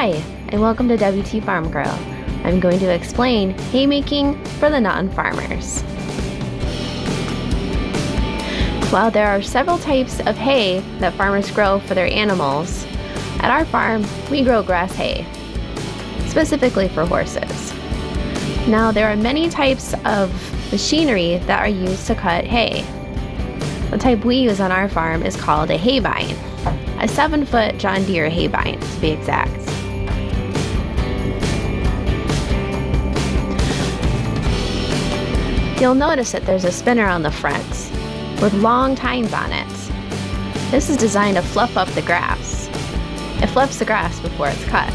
Hi, and welcome to WTFarm Girl. I'm going to explain haymaking for the non-farmers. While there are several types of hay that farmers grow for their animals, at our farm we grow grass hay, specifically for horses. Now there are many types of machinery that are used to cut hay. The type we use on our farm is called a haybine, a 7-foot John Deere haybine to be exact. You'll notice that there's a spinner on the front with long tines on it. This is designed to fluff up the grass. It fluffs the grass before it's cut.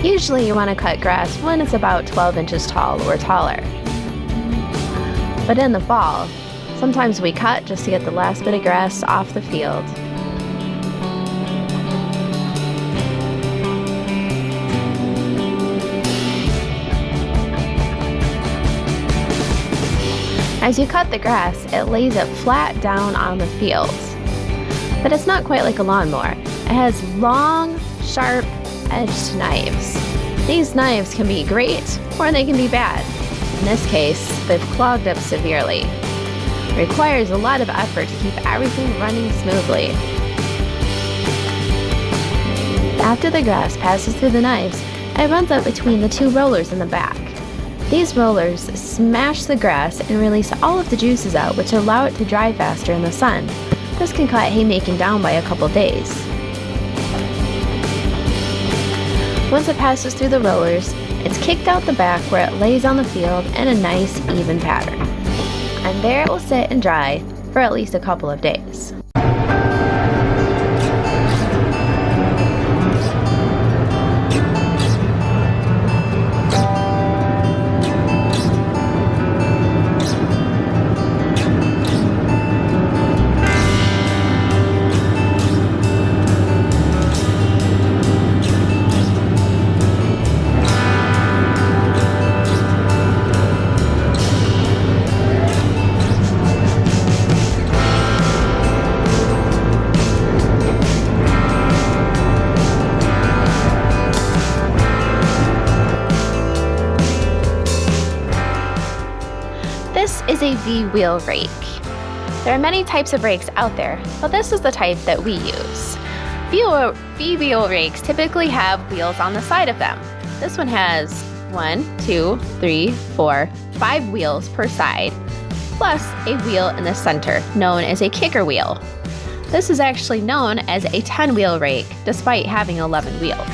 Usually you want to cut grass when it's about 12 inches tall or taller. But in the fall, sometimes we cut just to get the last bit of grass off the field. As you cut the grass, it lays it flat down on the field. But it's not quite like a lawnmower. It has long, sharp, edged knives. These knives can be great or they can be bad. In this case, they've clogged up severely. It requires a lot of effort to keep everything running smoothly. After the grass passes through the knives, it runs up between the two rollers in the back. These rollers smash the grass and release all of the juices out, which allow it to dry faster in the sun. This can cut haymaking down by a couple days. Once it passes through the rollers, it's kicked out the back where it lays on the field in a nice, even pattern. And there it will sit and dry for at least a couple of days. This is a V-wheel rake. There are many types of rakes out there, but this is the type that we use. V-wheel rakes typically have wheels on the side of them. This one has 1, 2, 3, 4, 5 wheels per side, plus a wheel in the center, known as a kicker wheel. This is actually known as a 10-wheel rake, despite having 11 wheels.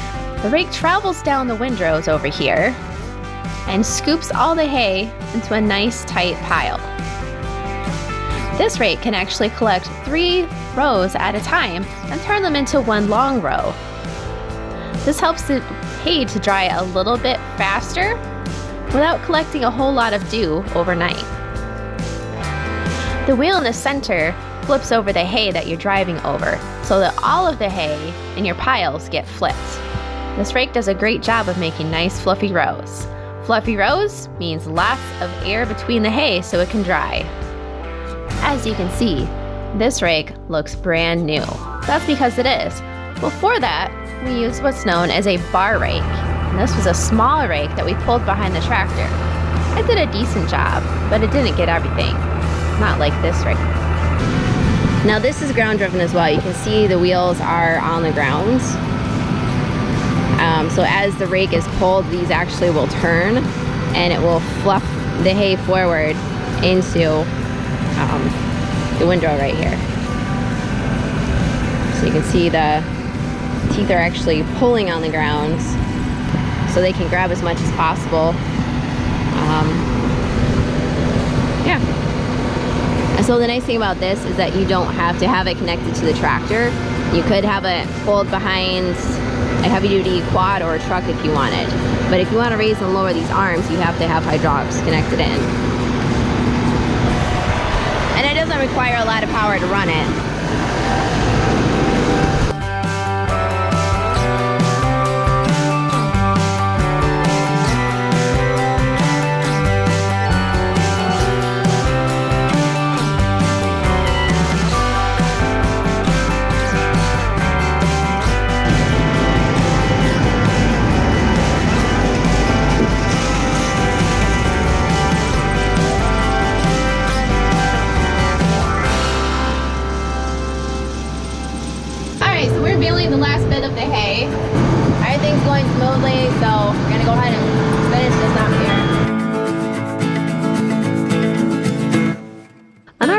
The rake travels down the windrows over here and scoops all the hay into a nice tight pile. This rake can actually collect 3 rows at a time and turn them into one long row. This helps the hay to dry a little bit faster without collecting a whole lot of dew overnight. The wheel in the center flips over the hay that you're driving over so that all of the hay in your piles get flipped. This rake does a great job of making nice fluffy rows. Fluffy rows means lots of air between the hay so it can dry. As you can see, this rake looks brand new. That's because it is. Before that, we used what's known as a bar rake. And this was a small rake that we pulled behind the tractor. It did a decent job, but it didn't get everything. Not like this rake. Now this is ground driven as well. You can see the wheels are on the ground. So as the rake is pulled, these actually will turn and it will fluff the hay forward into the windrow right here. So you can see the teeth are actually pulling on the ground so they can grab as much as possible. Yeah. And so the nice thing about this is that you don't have to have it connected to the tractor. You could have it pulled behind a heavy-duty quad or a truck if you wanted. But if you want to raise and lower these arms, you have to have hydraulics connected in. And it doesn't require a lot of power to run it.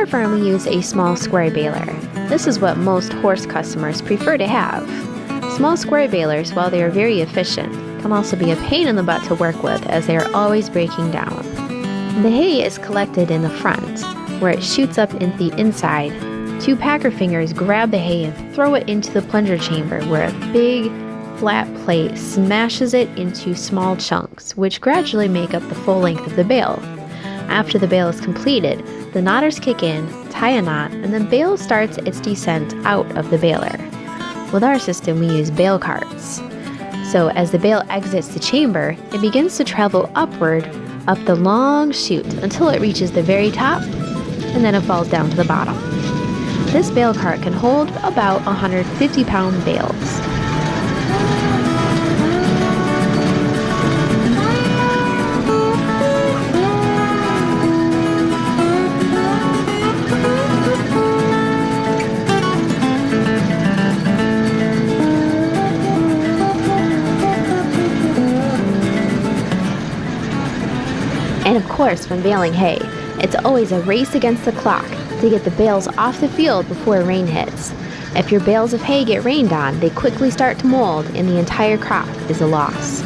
farm we use a small square baler. This is what most horse customers prefer to have. Small square balers, while they are very efficient, can also be a pain in the butt to work with as they are always breaking down. The hay is collected in the front, where it shoots up in the inside. Two packer fingers grab the hay and throw it into the plunger chamber, where a big, flat plate smashes it into small chunks, which gradually make up the full length of the bale. After the bale is completed, the knotters kick in, tie a knot, and the bale starts its descent out of the baler. With our system, we use bale carts. So as the bale exits the chamber, it begins to travel upward up the long chute until it reaches the very top, and then it falls down to the bottom. This bale cart can hold about 150-pound bales. And of course, when baling hay, it's always a race against the clock to get the bales off the field before rain hits. If your bales of hay get rained on, they quickly start to mold and the entire crop is a loss.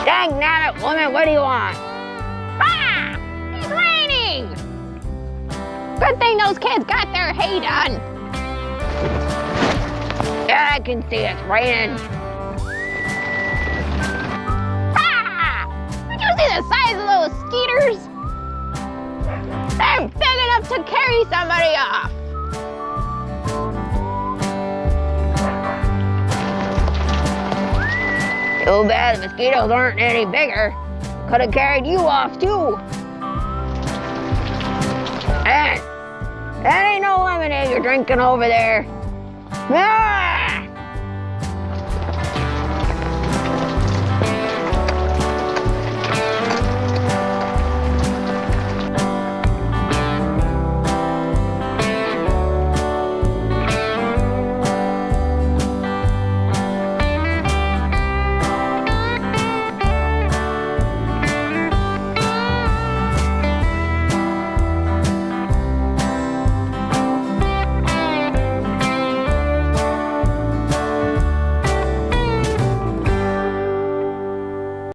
Dang nabbit, woman, what do you want? Ah! It's raining! Good thing those kids got their hay done. Yeah, I can see it's raining. Ah! Did you see the size of those skeeters? They're big enough to carry somebody off. Too bad the mosquitoes aren't any bigger. Could have carried you off too. And that ain't no lemonade you're drinking over there. Ah!